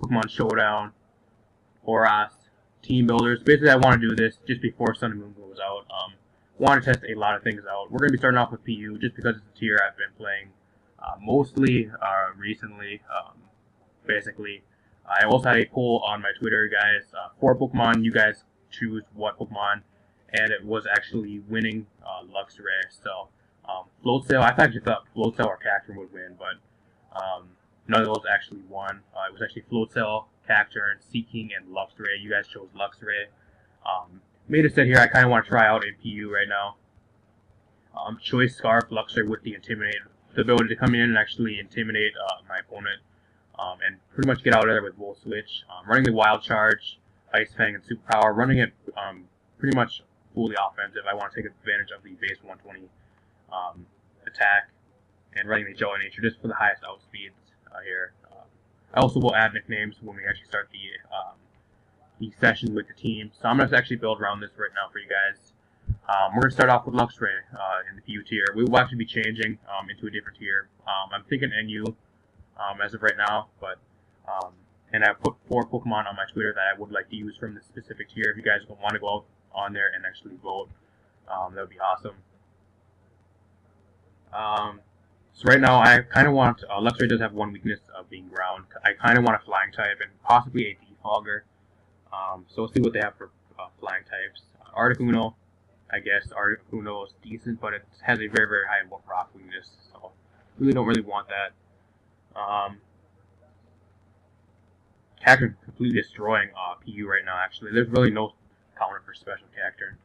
Pokemon Showdown, Horas, Teambuilders. Basically, I want to do this just before Sun and Moon goes out. Want to test a lot of things out. We're going to be starting off with PU just because it's a tier I've been playing mostly recently. Basically, I also had a poll on my Twitter, guys. 4 Pokemon, you guys choose what Pokemon, and it was actually winning LUXRAY. So, Floatzel, I actually thought Floatzel or Cacturne would win, but none of those actually won. It was actually Floatzel, Cacturne, Seeking, and LUXRAY. You guys chose LUXRAY. Made a set here. I kind of want to try out a PU right now. Choice Scarf, LUXRAY with the Intimidate. The ability to come in and actually intimidate my opponent and pretty much get out of there with Volt Switch. Running the Wild Charge, Ice Fang, and Superpower. Running it pretty much fully offensive. I want to take advantage of the base 120 attack and running the Gel Nature just for the highest outspeeds here. I also will add nicknames when we actually start the session with the team. So I'm going to actually build around this right now for you guys. We're going to start off with LUXRAY in the PU tier. We will actually be changing into a different tier. I'm thinking NU as of right now, but and I put 4 Pokemon on my Twitter that I would like to use from this specific tier. If you guys want to go out on there and actually vote, that would be awesome. So right now I kind of want, LUXRAY does have one weakness of being ground. I kind of want a flying type and possibly a Defogger. So we'll see what they have for flying types. Articuno, I guess Articuno is decent, but it has a very, very high rock weakness, so really don't really want that. Cacturne completely destroying PU right now, actually. There's really no counter for special Cacturne.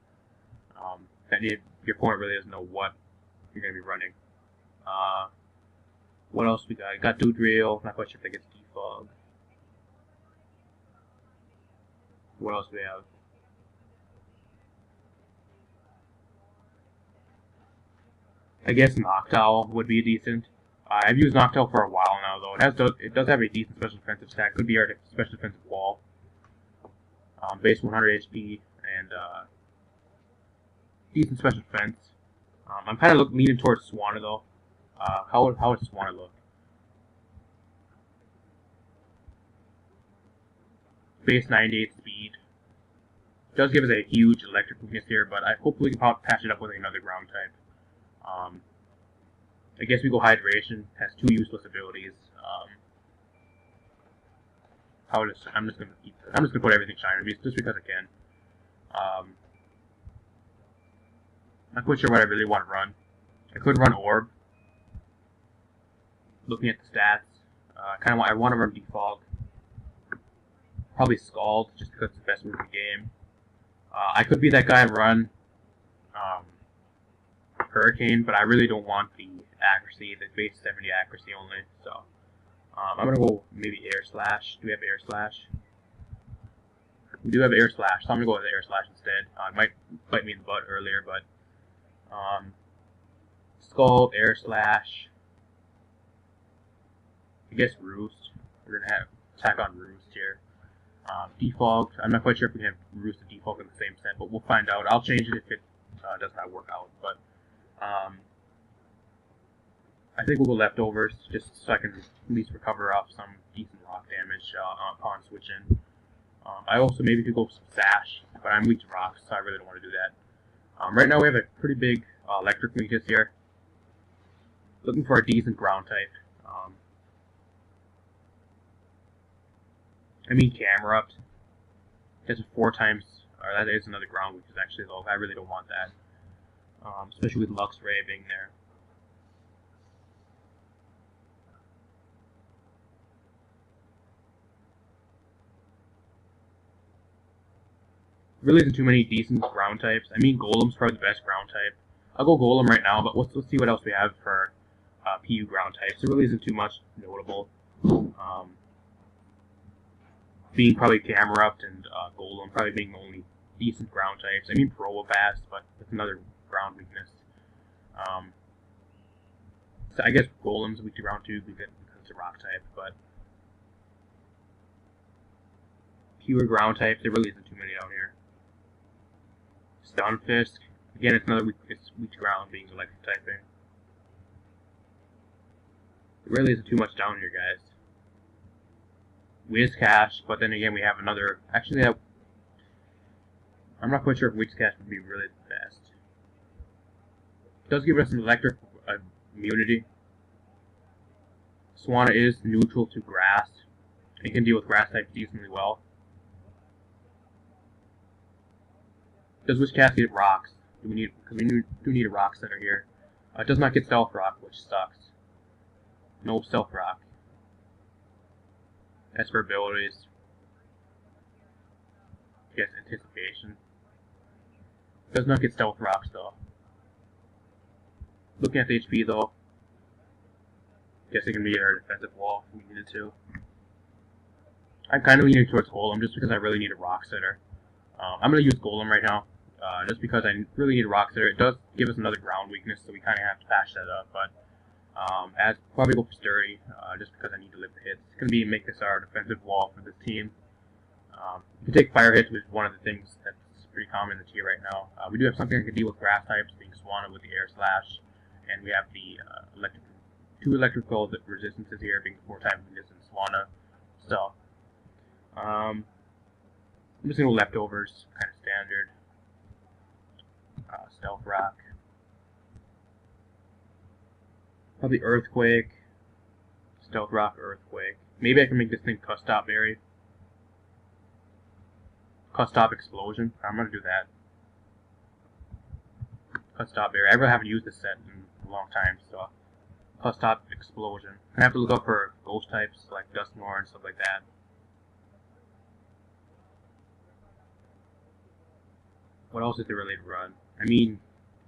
Your opponent really doesn't know what you're going to be running. What else we got? I got Dewdrill, not quite sure if that gets Defog. What else do we have? I guess Noctowl would be decent. I've used Noctowl for a while now, though. It does have a decent special defensive stack. Could be our special defensive wall. Base 100 HP and decent special defense. I'm kind of leaning towards Swanna, though. How would Swanna look? Base 98 speed. Does give us a huge electric weakness here, but I hopefully can patch it up with another ground type. I guess we go Hydration. Has 2 useless abilities. I'm just gonna put everything Shiner just because I can. Not quite sure what I really want to run. I could run Orb. Looking at the stats, I want to run Defog. Probably Scald, just because it's the best move in the game. I could be that guy and run Hurricane, but I really don't want the accuracy, the base 70 accuracy only. So I'm gonna go maybe Air Slash. Do we have Air Slash? We do have Air Slash, so I'm gonna go with Air Slash instead. It might bite me in the butt earlier, but Scald, Air Slash. I guess Roost. We're gonna have attack on Roost here. Defog. I'm not quite sure if we can have Roost and Defog in the same set, but we'll find out. I'll change it if it does not work out. But I think we'll go Leftovers just so I can at least recover off some decent rock damage upon switching. I also maybe could go some Sash, but I'm weak to rocks, so I really don't want to do that. Right now we have a pretty big electric weakness here. Looking for a decent ground type. Camerupt. That's 4 times, or that is another ground weakness actually, though. I really don't want that. Especially with LUXRAY being there. Really isn't too many decent ground types. Golem's probably the best ground type. I'll go Golem right now, but let's see what else we have for PU ground types. There really isn't too much notable. Being probably Camerupt and Golem probably being the only decent ground types. Probopass, but that's another ground weakness. So I guess Golem's weak to ground too because it's a rock type, but pure ground types, there really isn't too many out here. Stunfisk, again, it's another it's weak to ground being electric typing. There really isn't too much down here, guys. Whiscash, but then again we have another. Actually, I'm not quite sure if Whiscash would be really the best. It does give us an electric immunity. Swanna is neutral to grass. It can deal with grass types decently well. Does Whiscash get rocks? Because we do need a rock setter here. It does not get Stealth Rock, which sucks. No Stealth Rock. As for abilities, I guess Anticipation. Does not get Stealth Rocks though. Looking at the HP though, I guess it can be our defensive wall if we needed to. I'm kind of leaning towards Golem just because I really need a rock setter. I'm going to use Golem right now, just because I really need a rock setter. It does give us another ground weakness, so we kind of have to patch that up. But as probably go for Sturdy, just because I need to live the hits. It's going to make this our defensive wall for this team. You can take fire hits, which is one of the things that's pretty common in the tier right now. We do have something that can deal with grass types, being Swanna with the Air Slash, and we have the two electrical resistances here, being the 4-type weakness and Swanna. So, I'm just going to go leftovers, kind of standard. Stealth Rock. Probably Earthquake. Stealth Rock, Earthquake. Maybe I can make this thing Custop Berry. Custop Explosion. I'm going to do that. Custop Berry. I really haven't used this set in a long time, so Custop Explosion. I have to look up for ghost types like Dusknoir and stuff like that. What else is there really to run? I mean,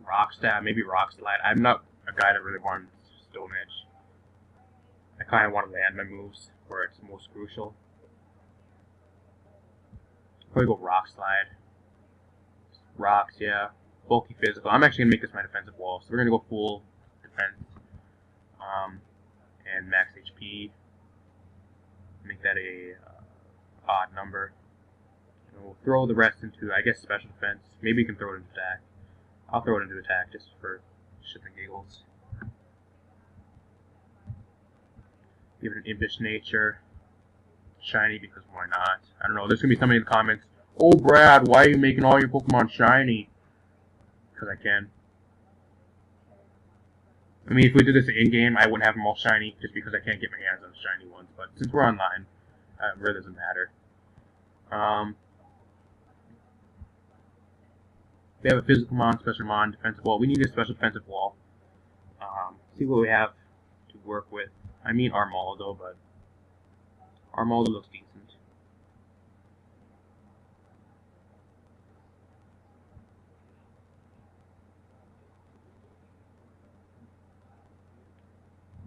Rock Stab, maybe Rock Slide. I'm not a guy that really wants Stone Edge. I kind of want to land my moves where it's most crucial. Probably go Rock Slide. Rocks, yeah. Bulky Physical. I'm actually going to make this my defensive wall. So we're going to go full defense. And max HP. Make that a odd number. And we'll throw the rest into, I guess, special defense. Maybe you can throw it into attack. I'll throw it into attack just for shits and giggles. Give it an impish nature. Shiny because why not? I don't know. There's going to be somebody in the comments. Oh, Brad, why are you making all your Pokemon shiny? Because I can. I mean, if we did this in-game, I wouldn't have them all shiny just because I can't get my hands on the shiny ones. But since we're online, it really doesn't matter. We have a physical mon, special mon, defensive wall. We need a special defensive wall. See what we have to work with. I mean Armaldo, but Armaldo looks decent.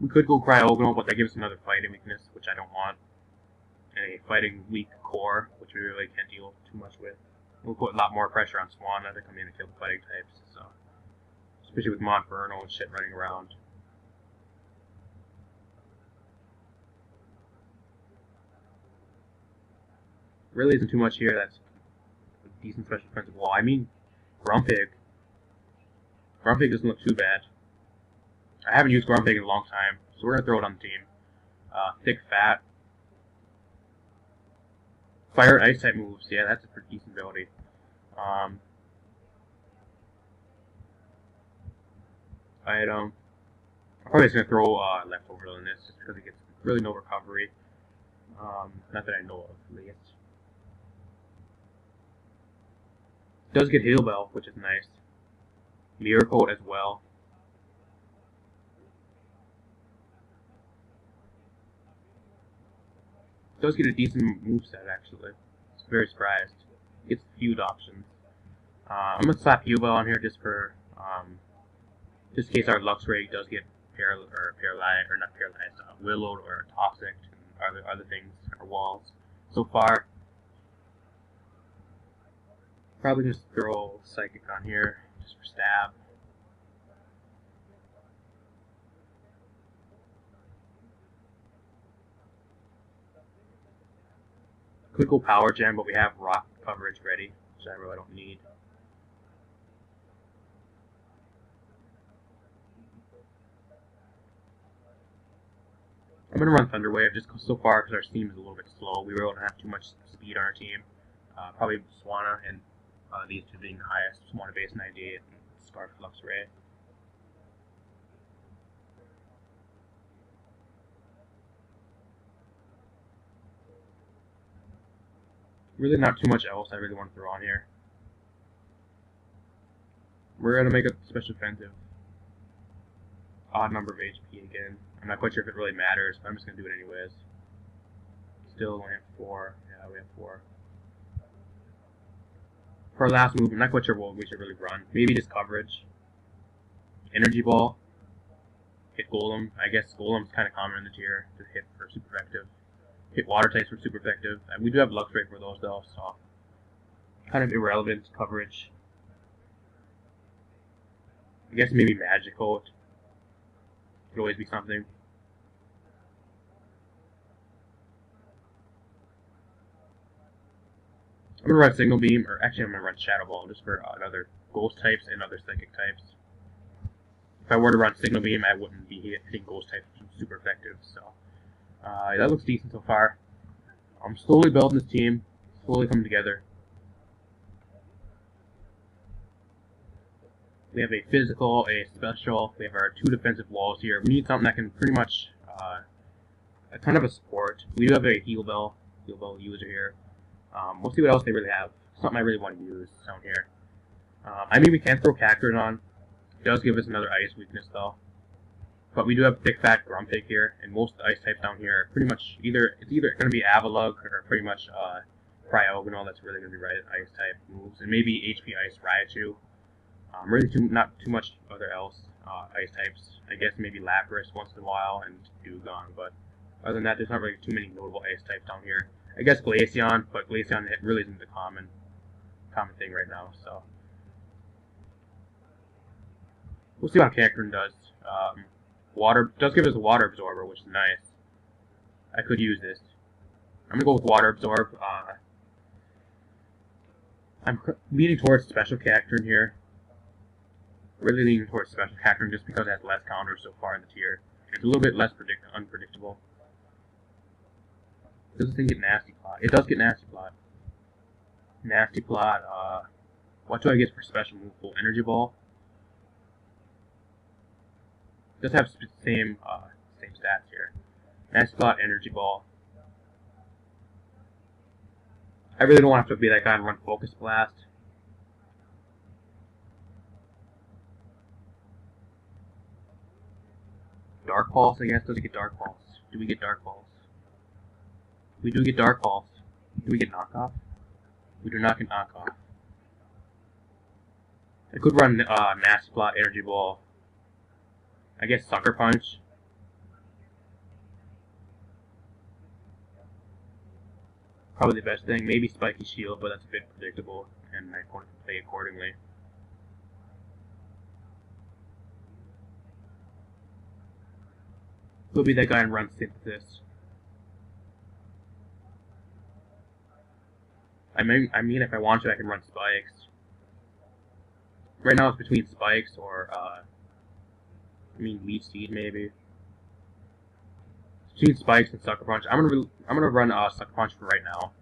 We could go Cryogonal, but that gives us another fighting weakness, which I don't want. And a fighting weak core, which we really can't deal too much with. We'll put a lot more pressure on Swanna to come in and kill the fighting types, so especially with Monferno and shit running around. Really isn't too much here that's a decent special defensive wall. I mean, Grumpig. Grumpig doesn't look too bad. I haven't used Grumpig in a long time, so we're going to throw it on the team. Thick Fat. Fire and Ice type moves, yeah, that's a pretty decent ability. Item. I'm probably just going to throw Leftover on this, just because it gets really no recovery. Not that I know of, at least. It does get Heal Bell, which is nice. Mirror Coat as well. It does get a decent moveset, actually. It's very surprised. It gets feud options. I'm going to slap Heal Bell on here just for, just in case our LUXRAY does get paralyzed, or not paralyzed, willowed or toxic, and other things, or walls. So far, probably just throw Psychic on here, just for stab. Could go Power Gem, but we have Rock coverage ready, which I really don't need. I'm going to run Thunderwave just so far because our team is a little bit slow. We really don't have too much speed on our team. Probably Swanna and these two being the highest. Swanna base 98 and Scarf LUXRAY. Really not too much else I really want to throw on here. We're going to make a special offensive. Odd number of HP again. I'm not quite sure if it really matters, but I'm just going to do it anyways. Still only have 4. Yeah, we have 4. For our last move, I'm not quite sure what we should really run. Maybe just coverage. Energy Ball. Hit Golem. I guess Golem's kind of common in the tier to hit for super effective. Hit Water types for super effective. And we do have LUXRAY for those though, so kind of irrelevant coverage. I guess maybe Magical could always be something. I'm gonna run Signal Beam, or actually I'm gonna run Shadow Ball just for other Ghost types and other Psychic types. If I were to run Signal Beam, I wouldn't be hitting Ghost types super effective, so that looks decent so far. I'm slowly building this team, slowly coming together. We have a physical, a special, we have our 2 defensive walls here. We need something that can pretty much, kind of a support. We do have a heal bell user here. We'll see what else they really have. Something I really want to use down here. I mean, we can throw Cacturn on. It does give us another ice weakness though. But we do have Thick Fat Grumpig here, and most of the ice types down here are pretty much it's either going to be Avalugg or pretty much Cryogonal. That's really going to be right ice type moves, and maybe HP Ice Raichu. Really not too much other else ice types. I guess maybe Lapras once in a while and Dugong, but other than that, there's not really too many notable ice types down here. I guess Glaceon, but Glaceon really isn't the common thing right now. So we'll see what Cacturn does. Water does give us a Water Absorber, which is nice. I could use this. I'm gonna go with Water Absorb. I'm leaning towards Special Cacturn here. Really leaning towards Special Cacturn just because it has less counters so far in the tier. It's a little bit less unpredictable. Does this thing get Nasty Plot? It does get Nasty Plot. Nasty Plot, what do I get for special move? Full Energy Ball. It does have same stats here. Nasty Plot, Energy Ball. I really don't want to be that guy and run Focus Blast. Dark Pulse, I guess. Does it get Dark Pulse? Do we get Dark Pulse? We do get Dark Pulse. Do we get Knockoff? We do not get Knockoff. I could run Nasty Plot, Energy Ball. I guess Sucker Punch. Probably the best thing. Maybe Spiky Shield, but that's a bit predictable, and I want to play accordingly. Could be that guy and run Synthesis. I mean, if I want to, I can run Spikes. Right now, it's between Spikes or Leech Seed maybe. Between Spikes and Sucker Punch, I'm gonna run Sucker Punch for right now.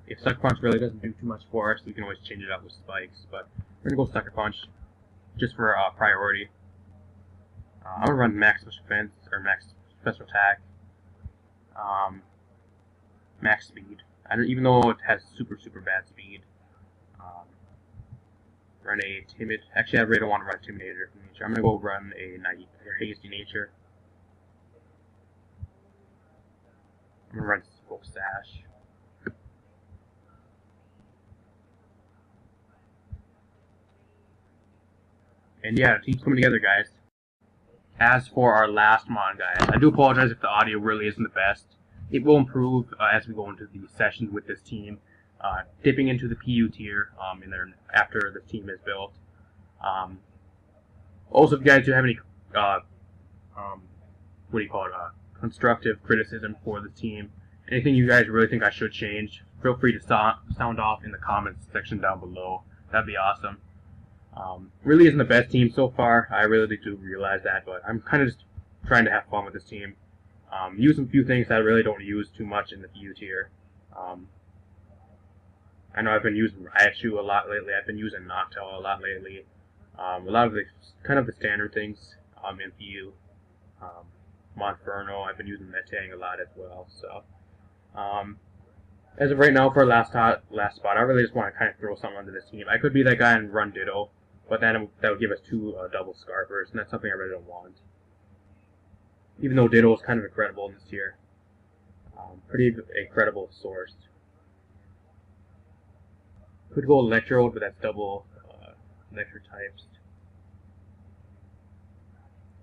If Sucker Punch really doesn't do too much for us, we can always change it up with Spikes. But we're gonna go Sucker Punch just for priority. I'm gonna run Max Special Defense or Max Special Attack, Max Speed. Even though it has super bad speed. Run a Timid. Actually, I really don't want to run a Intimidator from nature. I'm gonna go run a Hasty Nature. I'm gonna run Spoke Sash. And yeah, the team's coming together, guys. As for our last mon, guys, I do apologize if the audio really isn't the best. It will improve as we go into the sessions with this team. Dipping into the PU tier after the team is built. Also, if you guys do have any constructive criticism for the team, anything you guys really think I should change, feel free to sound off in the comments section down below. That'd be awesome. Really isn't the best team so far. I really do realize that, but I'm kind of just trying to have fun with this team. Use a few things that I really don't use too much in the PU tier. I know I've been using Raichu a lot lately. I've been using Noctowl a lot lately. A lot of the kind of the standard things in PU. Monferno, I've been using Metang a lot as well. So as of right now, for last spot, I really just want to kind of throw something onto this team. I could be that guy and run Ditto, but then that would give us 2 double Scarpers, and that's something I really don't want. Even though Ditto is kind of incredible in this tier. Pretty incredible source. Could go Electrode, but that's double Electric types.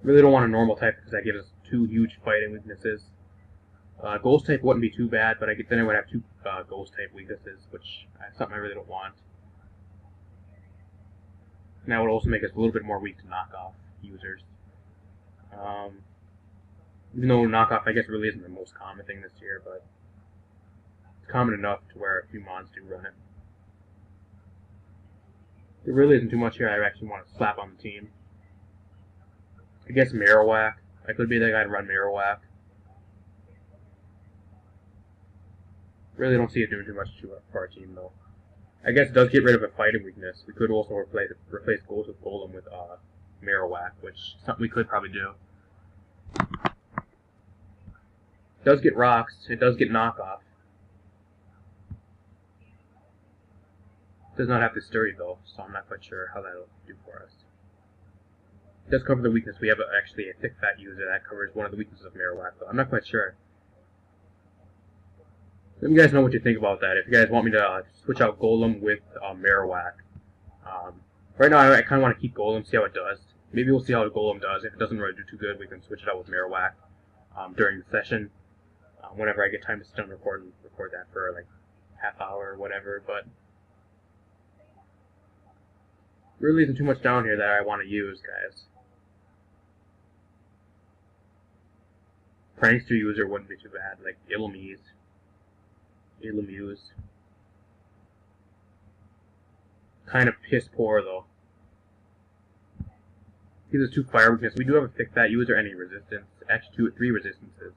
Really don't want a normal type because that gives us 2 huge fighting weaknesses. Ghost type wouldn't be too bad, but then I would have 2 Ghost type weaknesses, which is something I really don't want. And that would also make us a little bit more weak to knockoff users. Even though knockoff, I guess, really isn't the most common thing this year, but it's common enough to where a few mons do run it. There really isn't too much here I actually want to slap on the team. I guess Marowak. I could be that guy to run Marowak. Really don't see it doing too much for our team, though. I guess it does get rid of a fighting weakness. We could also replace Ghost with Golem with Marowak, which is something we could probably do. It does get rocks. It does get knockoff. It does not have the sturdy, though, so I'm not quite sure how that'll do for us. It does cover the weakness. We have actually a thick fat user that covers one of the weaknesses of Marowak, though. I'm not quite sure. Let me guys know what you think about that. If you guys want me to switch out Golem with Marowak. Right now, I kind of want to keep Golem, see how it does. Maybe we'll see how Golem does. If it doesn't really do too good, we can switch it out with Marowak during the session. Whenever I get time to sit down and record that for like half hour or whatever. But really isn't too much down here that I want to use, guys. Prankster user wouldn't be too bad, like Illumise. Kind of piss poor though. Gives us 2 fire weakness. We do have a thick fat user and a resistance. Actually 3 resistances.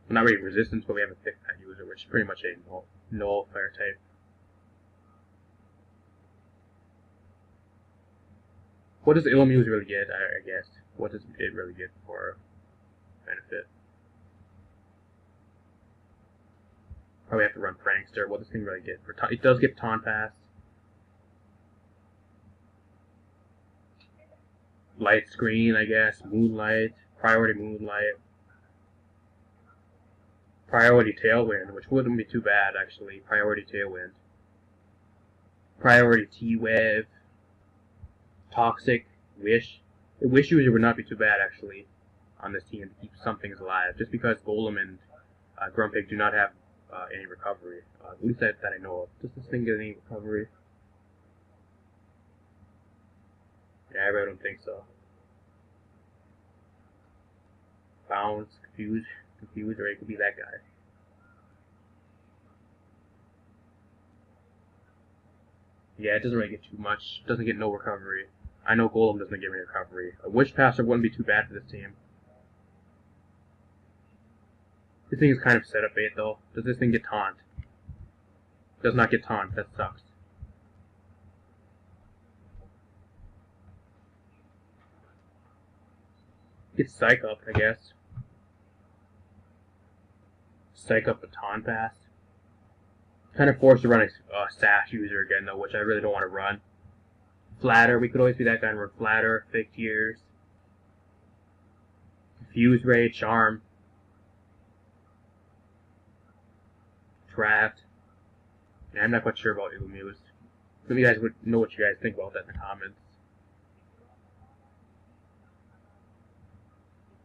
Well, not really resistance, but we have a thick fat user, which is pretty much a null fire type. What does Illumise really get, I guess? What does it really get for benefit? Probably have to run Prankster. What does this thing really get? It does get Taunt Pass. Light Screen, I guess. Moonlight. Priority Moonlight. Priority Tailwind, which wouldn't be too bad, actually. Priority Tailwind. Priority T-Wave. Toxic. Wish. A Wish user would not be too bad, actually, on this team to keep some things alive. Just because Golem and Grumpig do not have any recovery. At least that I know of. Does this thing get any recovery? Yeah, I really don't think so. Bounce, confuse, or it could be that guy. Yeah, it doesn't really get too much. Doesn't get no recovery. I know Golem doesn't give any recovery. A Wish Passer wouldn't be too bad for this team. This thing is kind of setup bait though. Does this thing get taunt? Does not get taunt. That sucks. Get Psych Up, I guess. Psych Up a Taunt Pass. Kind of forced to run a Sash user again though, which I really don't want to run. Flatter. We could always be that guy and run Flatter. Fake Tears. Confuse Ray. Charm. Draft. Yeah, I'm not quite sure about Illumise. Some of you guys would know what you guys think about that in the comments.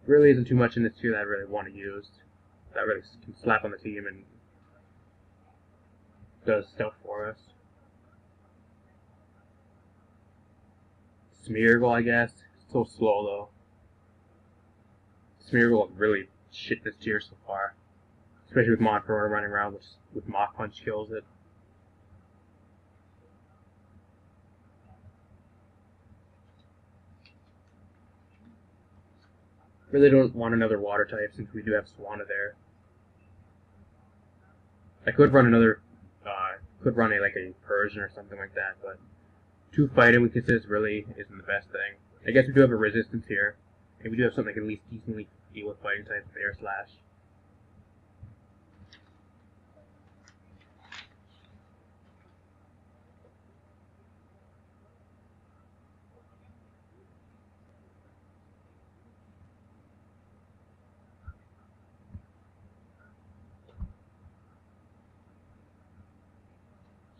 Really isn't too much in this tier that I really want to use. That really can slap on the team and does stuff for us. Smeargle, I guess. So slow though. Smeargle really shit this tier so far. Especially with Monferno running around with Mach Punch kills it. Really don't want another water type since we do have Swanna there. I could run another, could run like a Persian or something like that, but 2 fighting weaknesses really isn't the best thing. I guess we do have a resistance here, and we do have something that can at least decently deal with fighting types with Air Slash.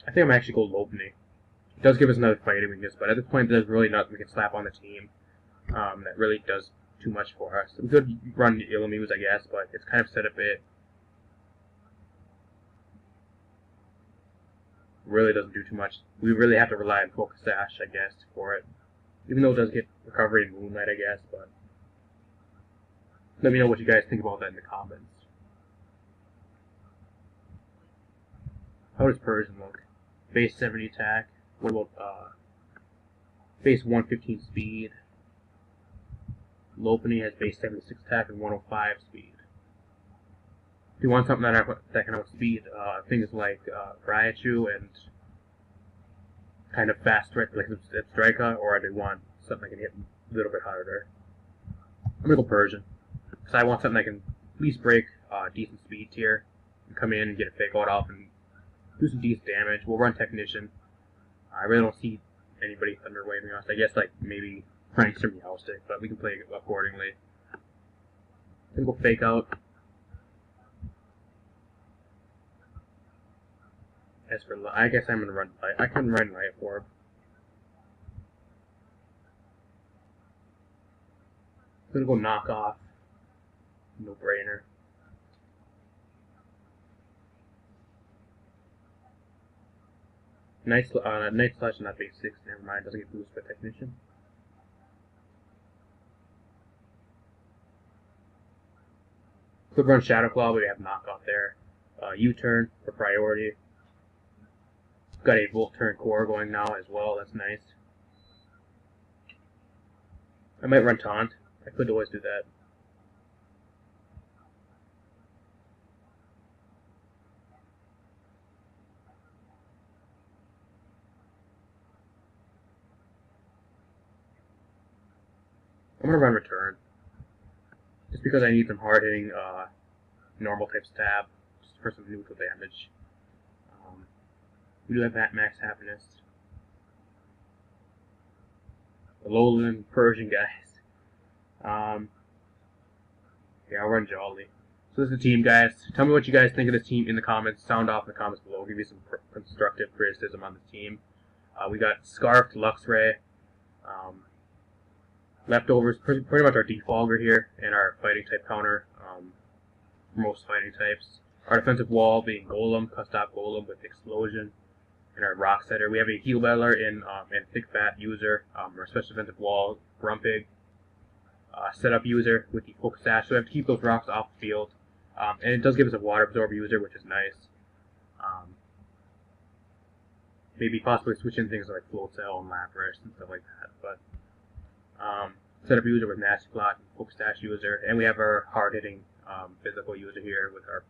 I think I'm actually going Lopney. It does give us another fighting weakness, but at this point there's really nothing we can slap on the team that really does too much for us. We could run Illumise, I guess, but it's kind of set up it. Really doesn't do too much. We really have to rely on Focus Sash, I guess, for it. Even though it does get recovery and Moonlight, I guess, but let me know what you guys think about that in the comments. How does Persian look? Base 70 attack. What about base 115 speed? Lopney has base 76 attack and 105 speed. If you want something that can outspeed things like Raichu and kind of fast strike like Strika, or I do want something that can hit a little bit harder. I'm gonna go Persian because I want something that can at least break decent speed tier and come in and get a fake out off and do some decent damage. We'll run Technician. I really don't see anybody Thunder Waving us. I guess like maybe Pranks or Meowstic, but we can play accordingly. Then go Fake Out. As for I guess I'm gonna run Light. I can run Light Orb. I'm gonna go Knock Off. No brainer. Night Slash not base 6, never mind, doesn't get boosted by Technician. Could run Shadow Claw, but we have Knockoff there. U-Turn for priority. Got a Volt Turn Core going now as well, that's nice. I might run Taunt, I could always do that. I'm gonna run Return. Just because I need some hard hitting normal type stab, just for some neutral damage. We do have that max happiness. The Lowland Persian guys. Yeah, I'll run Jolly. So this is the team, guys. Tell me what you guys think of this team in the comments. Sound off in the comments below. I'll give you some constructive criticism on this team. We got Scarfed Luxray. Leftovers, pretty much our defogger here, and our fighting type counter for most fighting types. Our defensive wall being Golem, Custop Golem with Explosion, and our Rock Setter. We have a Heal Battler and Thick Fat user, our special defensive wall, Grumpig, setup user with the Focus Sash, so we have to keep those rocks off the field. And it does give us a Water Absorb user, which is nice. Maybe possibly switching things like Float Cell and Lapras and stuff like that, but setup user with Nasty Plot and Focus Sash user, and we have our hard-hitting physical user here with our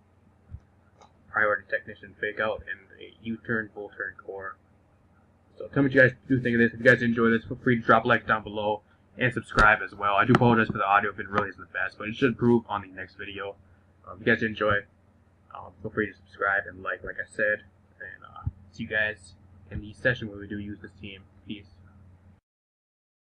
Priority Technician Fake Out and a U-Turn, Full Turn Core. So tell me what you guys do think of this. If you guys enjoy this, feel free to drop a like down below and subscribe as well. I do apologize for the audio if it really isn't the best, but it should improve on the next video. If you guys enjoy, feel free to subscribe and like I said. And see you guys in the session where we do use this team. Peace.